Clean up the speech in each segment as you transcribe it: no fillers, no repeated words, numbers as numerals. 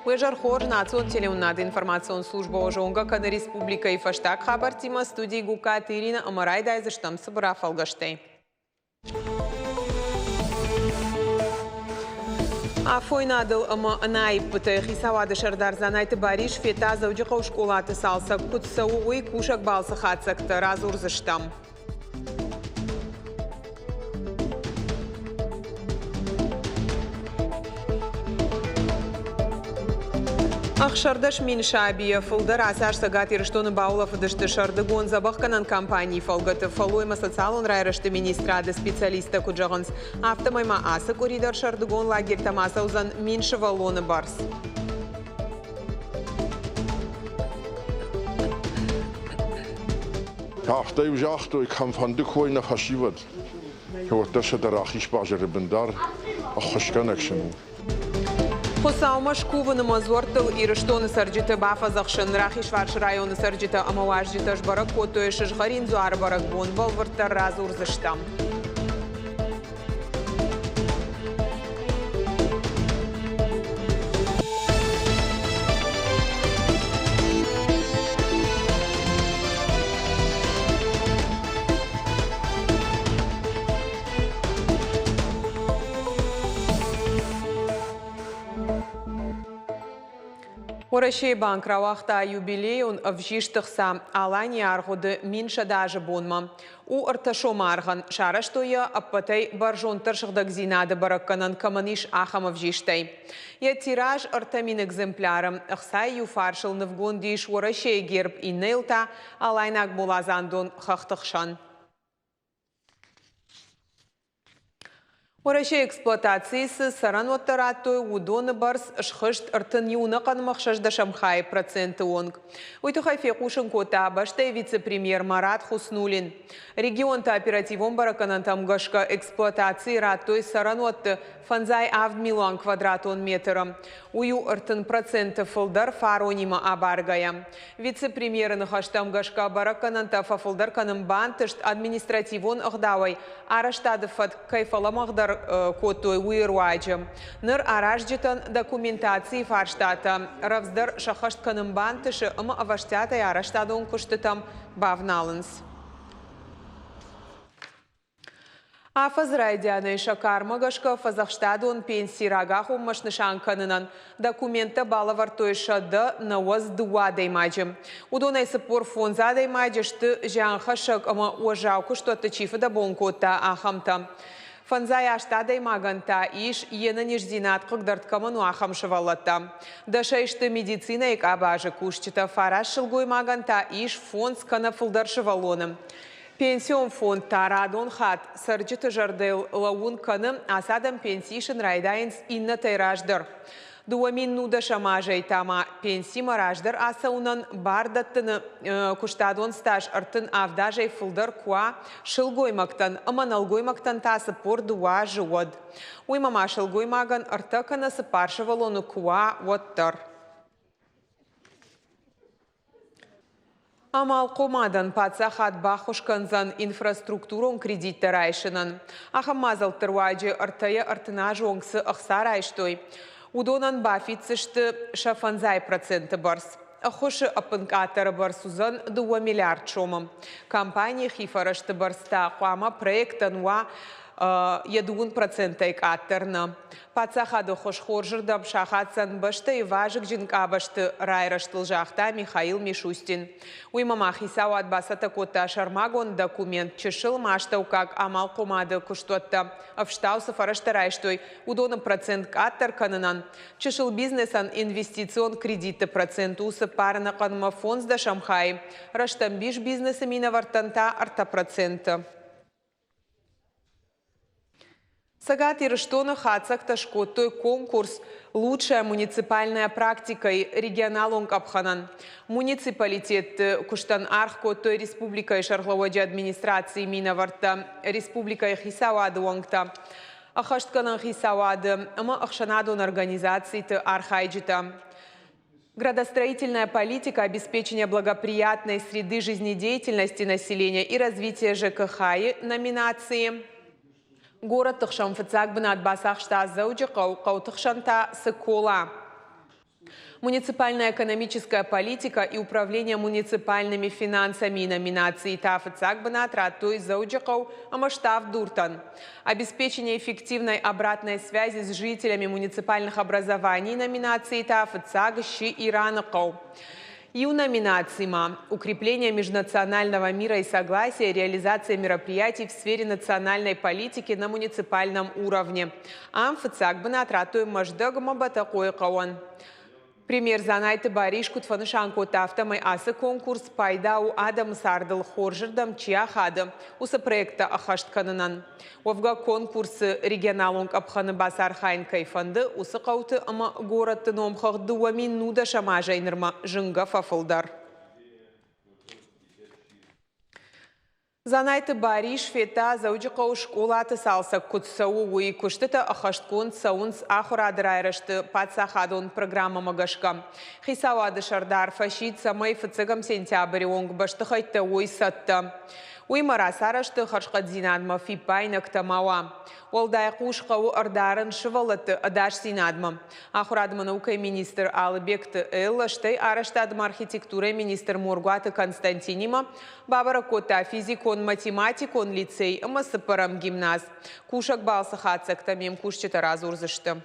Уежар хор национ телеунад информацион служба ожонга кана республика и фаштак хабар тима студии гука Ирина Амарайда из штам собора фалгаштей. Афойнадыл ама наиппыты хисавады шардар занайты бариш фета заудиқау школаты салса кутсауы кушак балсы хатсакты разурзыштам. Ахшардаш мин шабия фулдар асаш сагат ирштоны баулов дышты шарды гонза бахканан компании фалгаты фалуйма социалон райрышты министрады специалиста куджаганс автомайма асы коридор шарды гон лагерь тамаса узан минши валоны барс. Ахтай ужахтой камфанды койна хашиват. Хорташа дарахиш бажары биндар ахашкан акшану. Хосаума шкуваны мазортыл ирштоны сарджиты бафа захшын рахиш варш районы сарджиты амаважджиты жбарак котуэ шишгарин зуар барак бонбал вартар разурзыштам. Орашей банк равахта юбилей он вжиштыхса алани аргуды минша даже бонма. У арташом арган шараштоя аппатай баржон таршыхдак зинады баракканан каманиш ахама вжиштай. Я тираж артамин экземплярам ахсай ю фаршыл навгондиш орашей герб и нейлта алайнак булазандон хахтыхшан. Орашей эксплуатации с саранваттаратой удоны барс шхышт артын юнакан махшажда шамхай проценты онг. Уйтухай фекушин кота баштай вице-премьер Марат Хуснулин. Регион-то оперативом бараканан тамгашка эксплуатации ратой саранватты фанзай авд миллион квадратон метром. Ую артын проценты фылдар фаронима абаргая. Вице-премьер нахаштамгашка бараканан тафа фылдар каным бантышт административон агдавай. Араштадыфат кайфаламагдар котой уйруаджа. Ныр аражджитан документации фарштата. Равздар шахашт каным бантышы ама аваштята и араштадон куштытам бавналынс. А фазрайдяны шакармагашка фазахштадон пенсии рагаху машнышан канынан документа балавартойша да наваз дуадей маджи. Удонай сапор фонзадей маджи шты жанхашак ама уажауку что тачифа да бонкота ахамта. Фанзай аштадей маганта иш ена ниждинат кыгдарт каману ахам шавалата. Даша ишты медицина ик абажа кушчита фараш шылгой маганта иш фонд скана фулдар шавалоным. Пенсион фонд тарадон хат сарджиты жардел лаун каным асадам пенсишин райдайнс инна тайраждар. Дуамин нуда шамажай тама пенси мараждар асаунан бардаттыны куштадон стаж артын авдажай фулдар куа шылгоймактан аманалгоймактан тасы пор дуа жуод. Уймама шылгоймаган артакана сыпаршывалону куа воттар. Амал комадан пацахат бахушканзан инфраструктурон кредитта райшынан. Ахамазал тырваджи артая артынажу оңсы ахса райштой. Удонан бафицышты шафанзай проценты барс. Ахоши апынкатары барсузан 2 миллиард шомам. Компания хифарашты барста хуама проектануа едуун процентайк аттерна. Пацахаду хошхоржырдам шахатсан башты и важык жинкабашты райраштыл жахта Михаил Мишустин. Уймама хисауат басата кота шармагон документ чешыл маштау как амал комады куштотта. Авштаусы фарашты райштой удона процент аттер канынан. Чешыл бизнесан инвестицион кредиты процент усы парна канма фонд да Шамхай. Раштамбиш бизнеса мина вартанта арта процента. Сагат ирштона хацак ташкоттой конкурс «Лучшая муниципальная практика» регионалонг Абханан. Муниципалитет Куштан Архкоттой республика и Шарловоджи администрации Минаварта республика и Хисавады Уангта. Ахаштканан Хисавады ама Ахшанадон организации Архайджита. Градостроительная политика, обеспечение благоприятной среды жизнедеятельности населения и развитие ЖКХ номинации. Город Тахшам Фацак Бнат Басах Штаз Зауджи Кау Тахшанта Сыкола. Муниципальная экономическая политика и управление муниципальными финансами и номинации ТАФ ЦАГБНА тратуй зауджиков масштаб дуртан. Обеспечение эффективной обратной связи с жителями муниципальных образований номинации ТАФ ЦАГ Щи Иранаков. И у номинацима укрепление межнационального мира и согласия, реализация мероприятий в сфере национальной политики на муниципальном уровне. Амф ЦАГБНА тратуй маждагма батакой кауан. Пример занайты бариш кутфанышанку тафтамай асы конкурс пайдау адам сардыл хоржырдам чияхады. Усы проекта ахаштканынан. Овга конкурсы регионалунг абханы басар хайн кайфанды. Усы қауты ама городты номхақ дуамин нуда шамажайнырма жынға фафылдар. Занайты бариш фета заужиқау школаты салса кутсау уи куштыта ахашткун саунс ахурадыр айрышты патсахадун программа магашка. Хисавады шардар фашид самай фыцыгам сентябрь онг башты хайтта уи сатты. Уи марасарашты хашқадзинадма фипайнак тамауа. Олдай қушқау ардарын шывалыты адаш синадма. Ахурадма наукай министр Алыбекты Элла штай араштадма архитектура министр Мургуаты Константинима бабара кота физикон математикон лицей МСПРМ гимназ. Кушак балсахацак тамем кушчета разурзышты.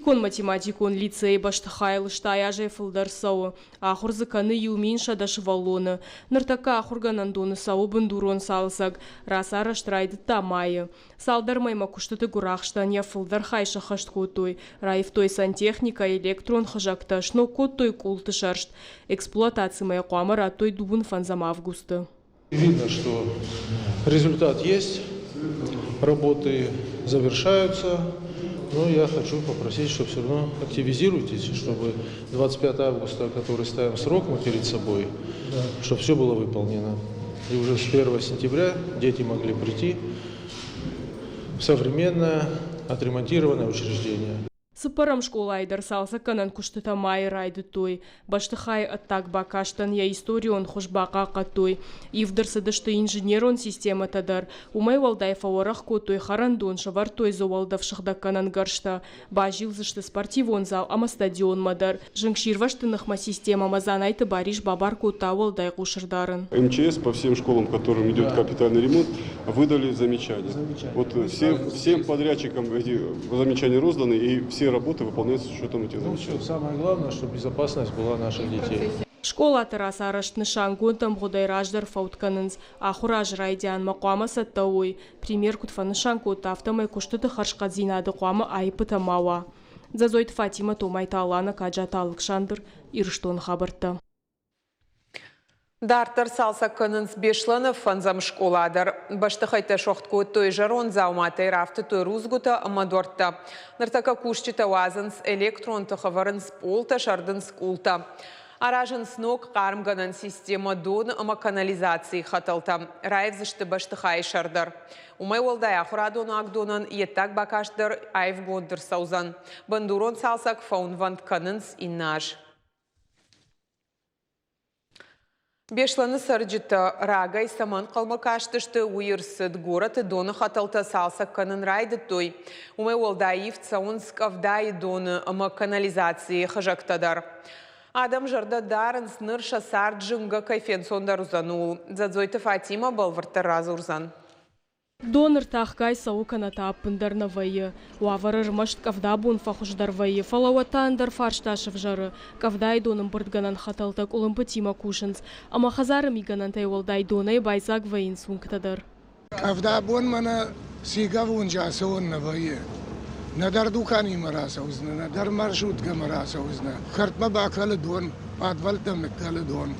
Кон математикон лицей баштахайл штаяже фылдар сау. Ахурзыканы юминша дашвалоны. Ныртака ахурганандоны сау бандурон салсак. Расара штрайды тамайы. Салдар майма куштыты гурахштан я фылдар хайша хашт котой. Раевтой сантехника электрон хажакта шно котой култы шаршт. Эксплуатация моя куамара атой дубун фанзам августа. Видно, что результат есть. Работы завершаются. Но я хочу попросить, чтобы все равно активизируйтесь, чтобы 25 августа, который ставим срок мы перед собой, чтобы все было выполнено. И уже с 1 сентября дети могли прийти в современное отремонтированное учреждение. Сыпарам школа айдар салса канан куштыта май райды той. Баштыхай аттак бакаштан я историон хошбака катой. Ивдырсы дышты инженерон система тадар. Умай валдай фаворах котой харандон шавар той зовалдав шахда канан гаршта. Бажил зашты спортивон зал ама стадион мадар. Жыңширваштынах ма система мазанайты бариш бабар кота валдай кушырдарын. МЧС по всем школам, которым идет капитальный ремонт, выдали замечания. Вот всем подрядчикам эти замечания розданы, и все работы выполняются с учетом этих замечаний. Самое главное, чтобы безопасность была наших детей. Школа тараса араштны шангунтам годай раждар фаутканынз. Ахураж райдян мақуама саттауой. Пример кутфаны шангута автомай куштыты харшқадзинады қуама айпы тамауа. Зазойт Фатима Томайта Алана Каджата Алыкшандр Ирштон хабарта. Дартар салса кынынс бешланы фанзам школадар. Баштахайта шохтку той жарон зауматай рафты той рузгута амадорта. Нартака кушчита вазынс электрон тахаварынс полта шардынс култа. Аражын снок кармганан система дон ама канализации хаталта. Райвзышты баштахай шардар. Умай олдай ахурадон агдонан еттак бакашдар айв гондыр саузан. Бандурон салсак фаунвант канынс иннаж. Бешланы сарджита рагай саман қалмакаштышты уйырсыд гораты доны хаталта салсак канын райды той. Умай олдаив цаунск авдай доны ама канализации хажактадар. Адам жарда дарын снырша сарджынга кайфен сондар узанул. Задзойты Фатима балварта разы урзан. Донор тахкай саукана таппындар на вайы. Уаварыр машт кавда бун фахуждар вайы. Фалауатандар фаршташев жары. Кавдай доным бұрдганан хаталтак улымпы тима кушынс. Ама хазары миганан тайвалдай донай байзак вайын сунктадар. Кавда бун мана сигавун жасы он на вайы. Надар дукани мараса узна, надар маршрутка мараса узна. Хартма бакалы дон, подвальтам мекталы дон.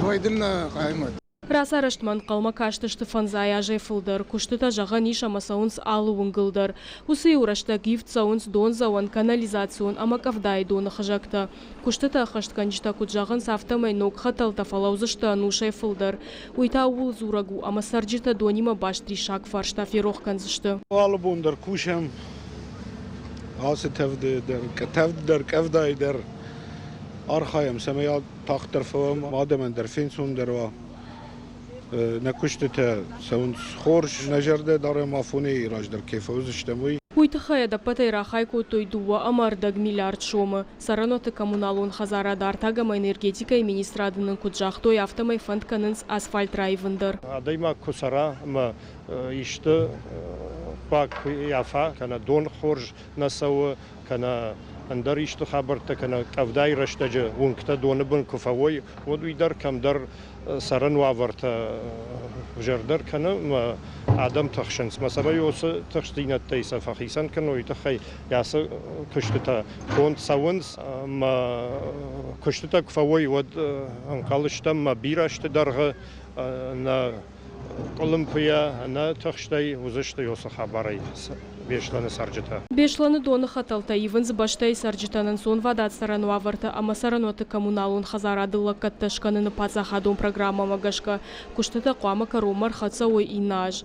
Дойдынна қаймат. Расараштман қалмакаштышты фанзай ажай фылдар, куштыта жаға ниша масаунс алы уңгылдар. Усы урашта гифт саунс дон зауан канализацион ама кавдай доны хажакта. Куштыта хаштқанчта куджағын сафтамай ног хаталта фалаузышты анушай фылдар. Уйта уыл зурагу ама сарджита донима баштри шак фаршта ферох канзышты. Алы бундар кушам, асы тевдер кавдай дер архаям самая тахтар фавам мадаман дер финсун дерва. نکشته تا سوند خورش نجرده داره مافونی راج در کیف وزش تموی Уйтахая да патайра хайко той дуа амардаг миллиард шомы. Сараноты коммуналун хазара дартагама энергетика и министрадының куджахтой автомай фонд канынс асфальт райвындар. Адайма кусара ма ишты пак яфа кана дон хорж насау кана андар ишты хабарта кана кавдай раштаджа ункта доны бун куфавой вот уйдар камдар саран ваварта жардар кана ма адам тахшанс масабай осы тахштинат тайса фахисан кана уйтахай ясы куштыта фонд сауынс ма куштыта куфавой вот анкалыштам ма бирашты дарга на Олимпия на тахштай узышты осы хабарай бешланы саржыта. Бешланы доны хаталта ивенз баштай саржытанын сон вадат сарану аварта, ама сараноты коммуналун хазарадылы катташканын пацахадон программа магашка, куштыта куама каромар хатсауй инаж.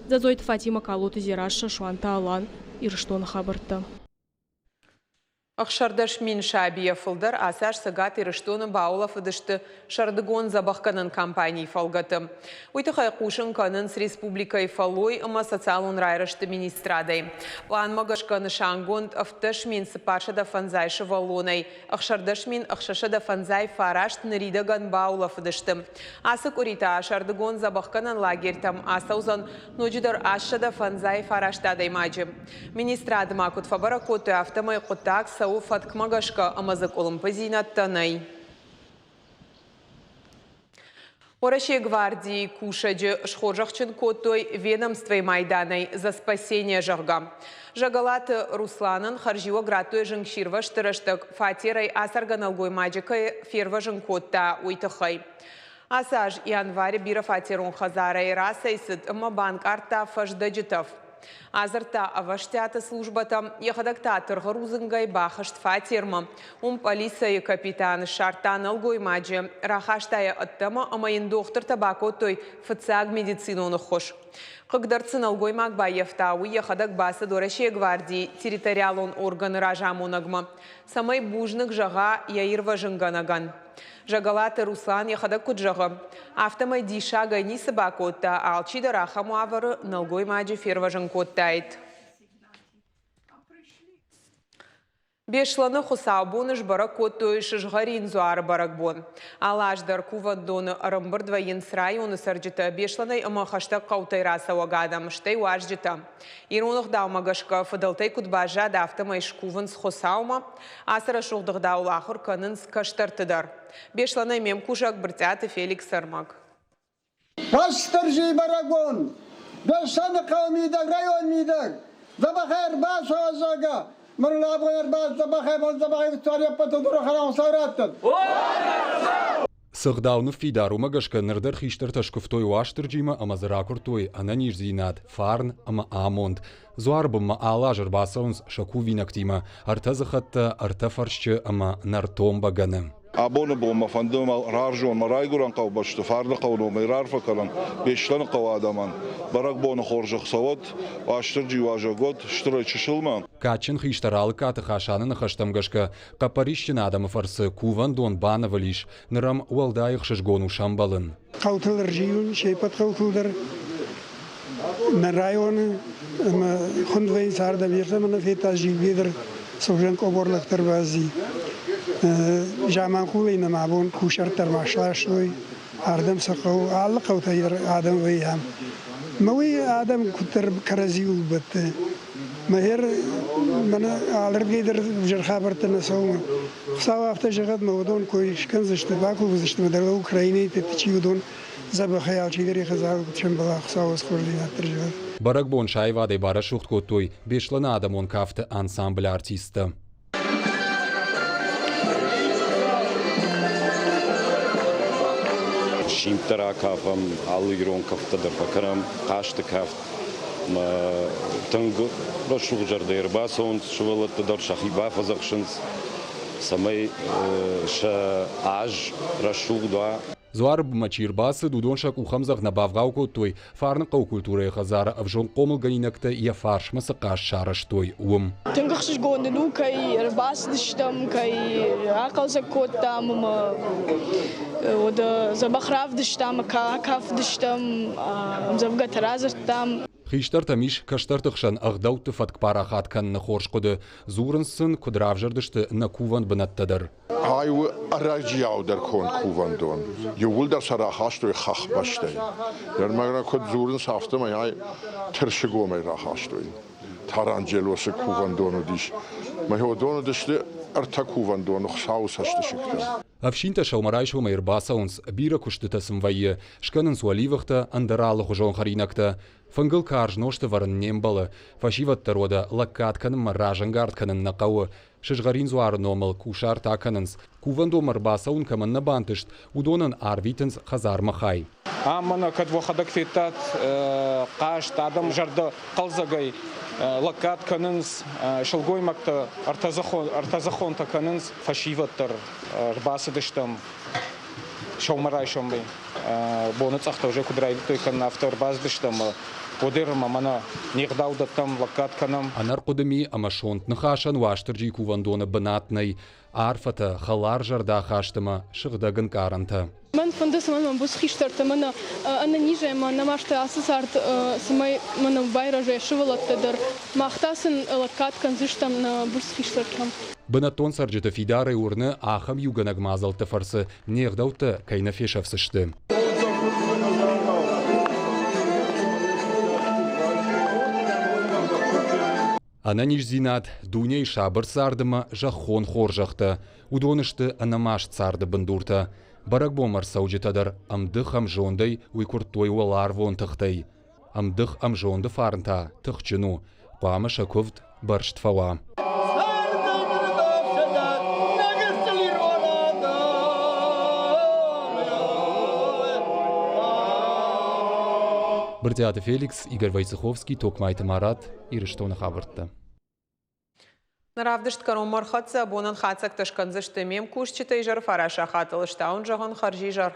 Зазойт Фатима Калуты Зираша Шуанта Алан ирштон хабарта. Ахшардаш мин шабия фылдар асаш сагат ирыштоны баула фыдышты шардыгон забахканын компании фалгаты. Уйтахай кушын канынс республикай фалой ама социалун райрышты министрадай. План магашканы шангонд афташ мин сыпашада фанзай шывалонай. Ахшардаш мин ахшашада фанзай фарашт ныридаган баула фыдышты. Асык урита шардыгон забахканын лагертам асаузан ночидар ашшада фанзай фараштадай маджи. Министрады макут фабаракоты автомай кутак Фатк Магашка амазык олымпазинат танай. Орашей гвардии кушаджи шхожахчын котой ведомствой майданай за спасение жагга. Жагалаты Русланын харжио гратой жыңширва штырыштык фатерай асарганалгой маджикай ферва жыңкотта уйтахай. Асаж январь бира фатерун хазарай расайсыд ама банк арта фаждаджитов. Азарта аваштята службата яхадакта тыргырузынгай бахашт фатерма. Полиция капитан Шартан алгой маджи рахаштая оттама амайын доктор табако той фацаг медициноны хош. Кыгдарцын алгой Макбаевтауи яхадак басы Дорашей гвардии территориалон органы ражамонагма. Самай бужнык жага яирва жынганаган. Жагалаты Руслан яхадак куджага. Автомай диша гайни собакотта, алчида рахаму авары налгой маджи ферва жынкоттайт. Бешланы хусаубоныш баракоттой шыжгарин зуары баракбон. Алаждар куваддоны арымбыр двоен срайоны сарджита бешланай ама хаштаг қаутайраса вагадам штай уажджита. Иронық даумагашка фадалтай кудбажа дафтамай шкувын с хусаума, асыра шуғдық даулахыр канын с каштартыдар. Бешланай мем кушак біртяты Феликс Сармак. Каштар жей баракбон, бешланы қаумидаг, район мидаг, забахайр башу азага. Сăгдауны фидару магашка нырдыр хиштыр ташкуфтой уаштыр джима ама зыракуртой ананиш зинат фарн ама амонд. Зуарбыма алажыр басаунс шаку винактима артазахатта артафаршчы ама нартом баганы. Abone bulma fandığım rarjon marayguran qavbaştı farlı qavlu mirar fakaran beşlan qavadaman barak bonu xorjaq savot aştır jivajagot ştıra çışılma Kaçın hiştaralı katı xaşanın xaştamgashka qaparishtin adamı farsı kuvan don banavalish nıram ualdayıq şışgonu şambalın. Qavtılır jiyun şeypat qavtılır narayonu xundveyn sarda birtamana feta jividir sovjan koborlaktır bazi. جامعه خوبی نمابون کوشر تر ماشلاشوی آدم سقو علاقه و تیر آدم ویام موی آدم کتر کرزیو بت مهر من عالرگی در جر خبرت نسوم خساو افته جگت مودون کویش کنزشت باکو وزشت مدرل اوکراینی تیچیودون زب خیال چیدری خزاو چنبلا خساو اسکوردی نتر جگت Barak bon şayvade bara şuht kotoy beşlana adamon kafte ansambl artista. Шимтара кафам, алыгрон кафтадар бакарам, кашты кафт, танг рашугжарда ирбасон, шувалаттадар шахиба фазакшынс, самай ша аж рашугда. Зуарб мачирбасы дудоншак ухамзах набавгау котой, фарныкау культура хазара авжон комыл ганинакта я фаршмасы каш шараштой ум. Тынгахшыш гондыну кай рбас дыштам, кай акалза коттам, ода забахрав дыштам, каф дыштам, забгатаразыртам. Хиштар тамиш каштартықшан ағдауты фатк парахат канны хорш құды, зурынсын құдравжырдышты на куван бінаттадыр. Айу аражияу дар кон кувандон. Югул дар сарахаштой хах баштай. Дар магра код зурын сафты май ай тыршыго май рахаштой. Таранджелосы кувандону диш. Май ходону дишты арта кувандону хсаус хашты шикта. Афшинта шаумарайшо майрбаса унс бира куштыта сымвайы, шканын суаливахта андыралы хужон харинакта. Фангыл карж ношты варын нембалы, фашиватта рода лаккатканым маражангартканын нақауы, шыжгарин зуары номал кушар таканынс, кувандо марбаса ункамын набантышт, удонын арвитынс хазар махай. Амана кадвохадак фитат қашт адам жарды қалзагай лаккатканынс, шылгоймакта артазахон таканынс, фашиваттар рбасыдыштам. Шаумарайшомбай. Бонуц ахта уже кудрайды тойкан автор баздыштам. Подырма мана нигдаудаттам лаккатканам. Анар кудами амашонт нахашан ваштырджи кувандона банатнай, арфата халар жарда хаштама шыгдагын каранта. Мен фондус мен бус хиштарта мен ана ниже мен намашта асысарт сымай мен байраже шывалаттадыр. Махтасын лаккаткан зыштам на бус хиштартам. Банатон сарджыта фидары урны ахам юганаг мазалты фарсы нигдауты кайнафешавсышты. Ананиш зинат дуней шабыр сардыма жахон хоржақты, удонышты анамаш царды бындурта. Барак бомар саудитадар амдых амжондай уйкуртой уалар вон тахтай. Амдых амжонды фарнта тахчину, қуамы шаковд барштфава. Быртиаты Феликс, Игорь Войцеховский, Токмайты Марат, Ирыштона Хабарта. Наравдышт каромар хатса, бонан хатсак ташканзышты мем кушчита и жар фараша хаталышта, он жаган харжи жар